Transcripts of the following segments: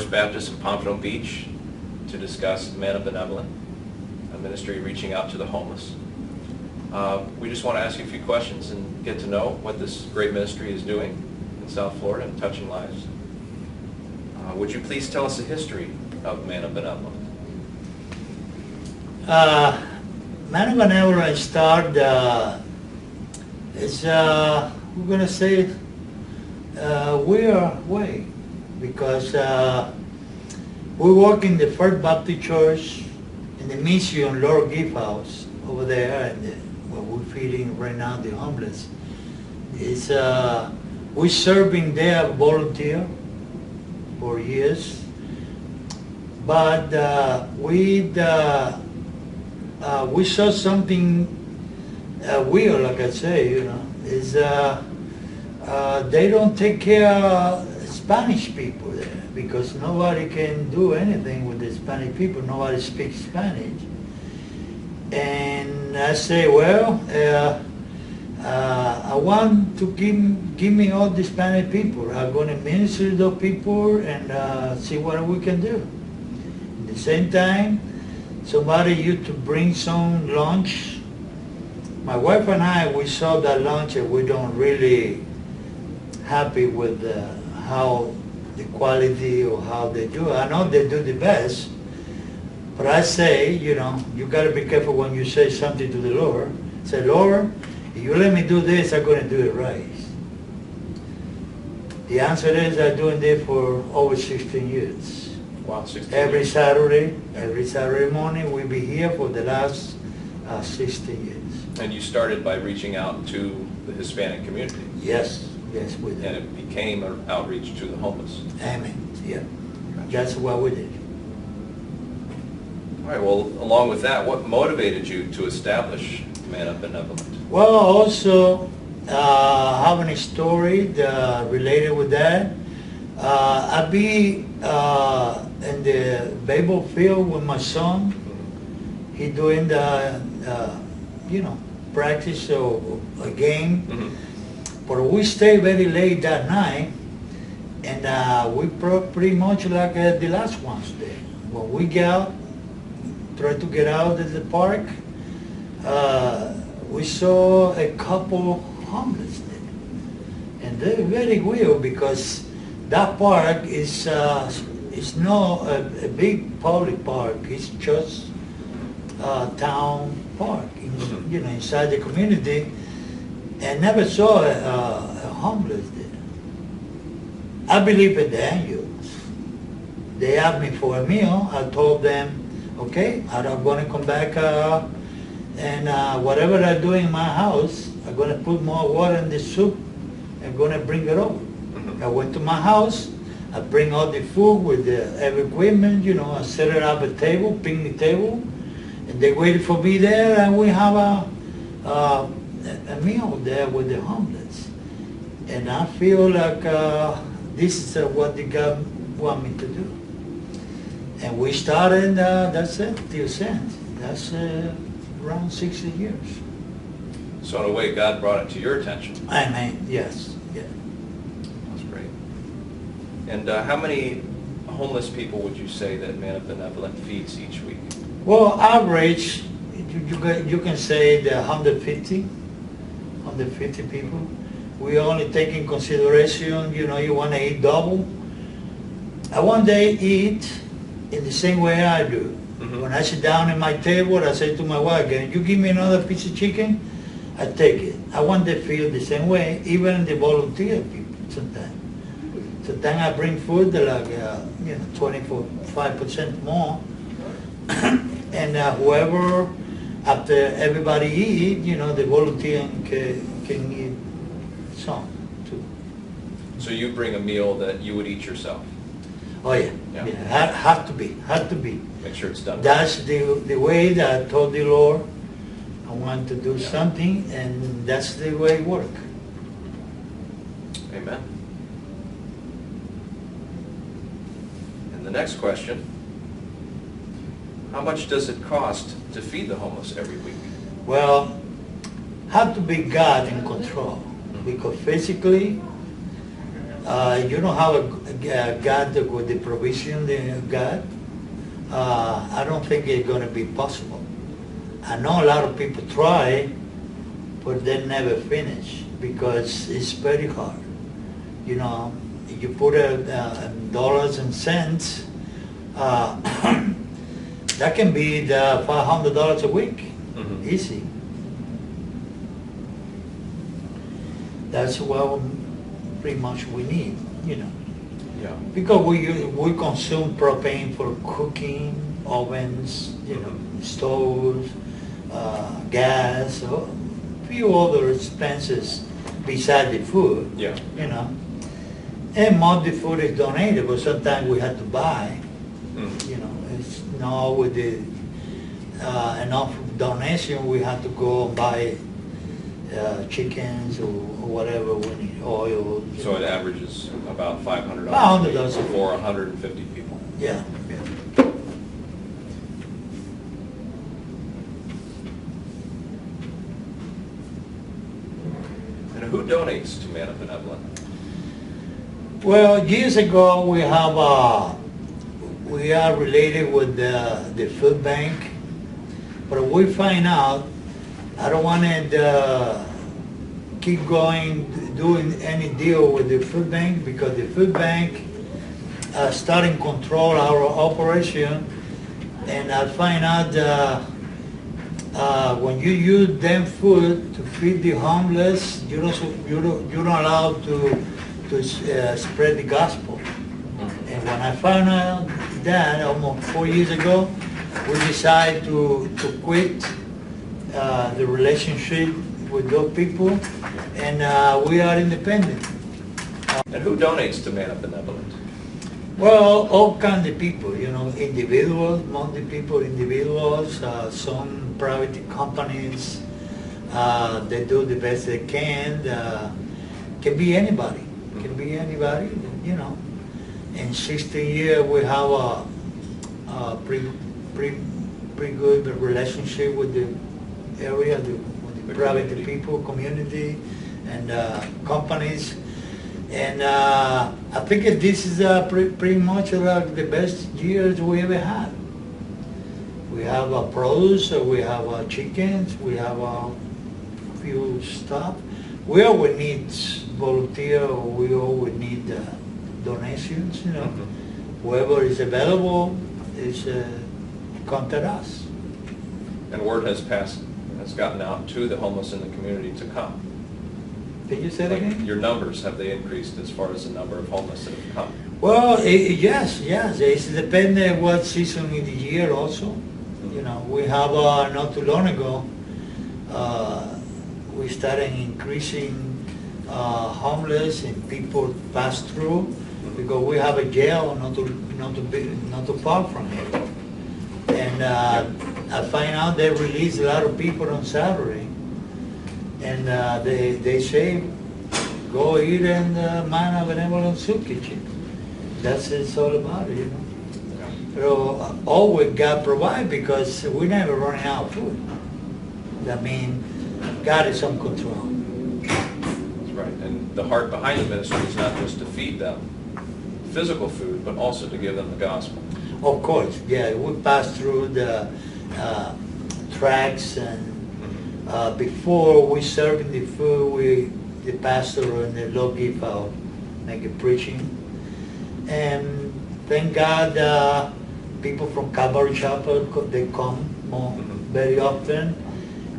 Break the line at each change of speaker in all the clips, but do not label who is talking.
First Baptist of Pompano Beach to discuss Man of Benevolent, a ministry reaching out to the homeless. We just want to ask you a few questions and get to know what this great ministry is doing in South Florida and touching lives. Would you please tell us the history of Man of Benevolent?
Man of Benevolent started, we're going to say, weird way, because we work in the First Baptist Church in the mission Lord Gift House over there, and where we're feeding right now the homeless. It's we're serving there volunteer for years, but we saw something weird, like I say, is they don't take care of Spanish people there, because nobody can do anything with the Spanish people. Nobody speaks Spanish. And I say, well, I want to give me all the Spanish people. I'm going to minister to those people and see what we can do. At the same time, somebody used to bring some lunch. My wife and I, we saw that lunch and we don't really happy with how the quality or how they do. I know they do the best, but I say, you got to be careful when you say something to the Lord. Say, Lord, if you let me do this, I'm going to do it right. The answer is I'm doing this for over 16 years.
Wow, 16
Every
years.
Every Saturday morning, we'll be here for the last 16 years.
And you started by reaching out to the Hispanic community.
Yes, we did.
And it became an outreach to the homeless.
Amen, yeah.
Gotcha.
That's what we did.
All right, well, along with that, what motivated you to establish Man of Benevolent?
Well, also having a story related with that. I be in the baseball field with my son. He doing the practice or a game.
Mm-hmm.
But we stay very late that night, and we pretty much like the last ones there. When we get out, try to get out of the park, we saw a couple homeless there. And they're very weird because that park is not a big public park. It's just a town park, inside the community. And never saw a homeless there. I believe in the angels. They asked me for a meal. I told them, okay, I'm going to come back and whatever I do in my house, I'm going to put more water in the soup and going to bring it over.
Mm-hmm.
I went to my house. I bring all the food with every equipment. I set it up a table, picnic table, and they waited for me there, and we have a meal there with the homeless. And I feel like this is what the God want me to do. And we started, that's it, till since. That's around 60 years.
So in a way, God brought it to your attention.
Amen, yes, yeah.
That's great. And how many homeless people would you say that Man of Benevolent feeds each week?
Well, average, you can say the 150 people. We only take in consideration, you want to eat double. I one day eat in the same way I do.
Mm-hmm.
When I sit down at my table, I say to my wife, can you give me another piece of chicken? I take it. I want them to feel the same way, even the volunteer people sometimes. Sometimes I bring food like 25% more. And whoever, after everybody eat, the volunteer can eat some too.
So you bring a meal that you would eat yourself?
Oh yeah. Have to be.
Make sure it's done.
That's the way that I told the Lord I want to do something, and that's the way it works.
Amen. And the next question, how much does it cost to feed the homeless every week?
Well, have to be God in control, because physically you don't have a God with the provision they got, I don't think it's going to be possible. I know a lot of people try, but they never finish because it's very hard. You know, you put dollars and cents, that can be the $500 a week, easy. That's what pretty much we need, you know.
Yeah.
Because we consume propane for cooking, ovens, you know, stoves, gas, a few other expenses beside the food.
Yeah.
You know. And most of the food is donated, but sometimes we have to buy. You know, it's not with the enough donation. We have to go and buy chickens or whatever we need, oil.
So it averages about $500
$500
for 150 people.
Yeah.
And who donates to Man of Benevolent?
Well, years ago we are related with the food bank, but we find out I don't want to keep doing any deal with the food bank because the food bank starting control our operation, and I find out when you use them food to feed the homeless, you're not allowed to spread the gospel. And when I found out that almost 4 years ago, we decided to quit the relationship with those people, and we are independent.
And who donates to Man of Benevolent?
Well, all kinds of people, you know, individuals, individuals, some private companies, they do the best they can. Can be anybody, you know. In 16 years, we have a pretty good relationship with the area, with the private people, community, and companies. And I think this is pretty much the best years we ever had. We have produce, we have chickens, we have a few stuff. We always need volunteer, we always need donations, you know. Whoever is available is contact us.
And word has gotten out to the homeless in the community to come.
Can you say that again?
Your numbers, have they increased as far as the number of homeless that have come?
Well, yes. It depends on what season in the year also. You know, we have not too long ago, we started increasing homeless and people pass through because we have a jail not too far from here. And I find out they release a lot of people on Saturday. And they say, go eat in the Man of Benevolent soup kitchen. That's it's all about it, you know. So always God provide because we never running out of food. That means God is in control.
That's right. And the heart behind the ministry is not just to feed them physical food, but also to give them the gospel.
Of course, yeah. We pass through the tracks and before we serve the food, the pastor and the Lord give out, make a preaching. And thank God, people from Calvary Chapel, they come very often,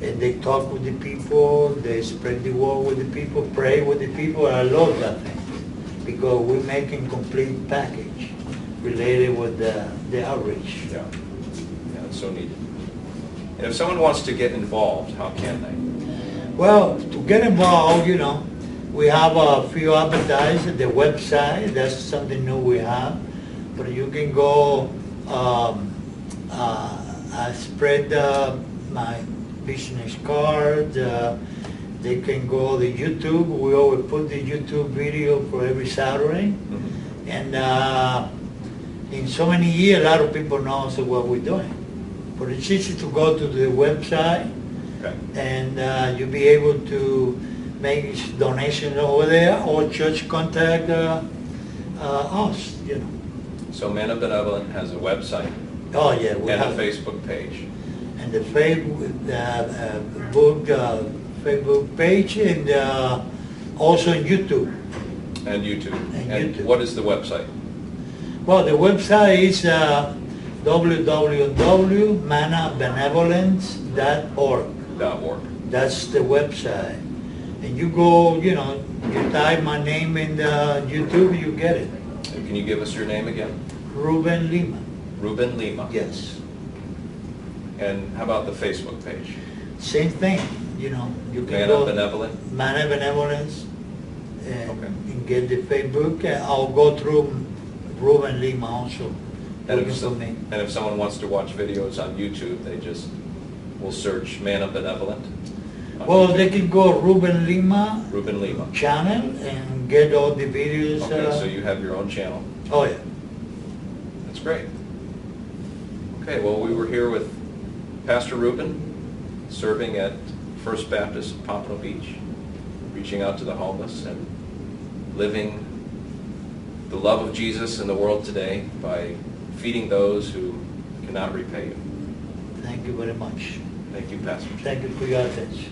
and they talk with the people, they spread the word with the people, pray with the people. I love that thing, because we're making complete package related with the outreach.
Yeah, it's so needed. And if someone wants to get involved, how can they?
Well, to get involved, you know, we have a few advertisers, the website, that's something new we have. But you can go, I spread my business card, they can go to YouTube. We always put the YouTube video for every Saturday. And in so many years, a lot of people know what we're doing. But it's easy to go to the website, and you'll be able to make donations over there, or church contact us, you know.
So Men of Benevolent has a website
Oh, yeah, we
and a
have.
Facebook page.
And the Facebook page, and also on YouTube.
And YouTube.
And YouTube.
What is the website?
Well, the website is www.manabenevolence.org.
.org.
That's the website. And you go, you know, you type my name in YouTube, you get it.
And can you give us your name again?
Ruben Lima.
Ruben Lima.
Yes.
And how about the Facebook page?
Same thing, you know. You can
Man
go
of Benevolent?
Mana Benevolence and,
Okay.
and get the Facebook. I'll go through Ruben Lima also.
And
Looking
if,
for me.
and if someone wants to watch videos on YouTube, they just will search Man of Benevolent. on
Well,
YouTube.
they can go Ruben Lima
Ruben Lima.
channel and get all the videos.
Okay, so you have your own channel.
Oh, yeah.
That's great. Okay, well, we were here with Pastor Ruben, serving at First Baptist Pompano Beach, reaching out to the homeless and living the love of Jesus in the world today by feeding those who cannot repay you.
Thank you very much.
Thank you, Pastor.
Thank you for your attention.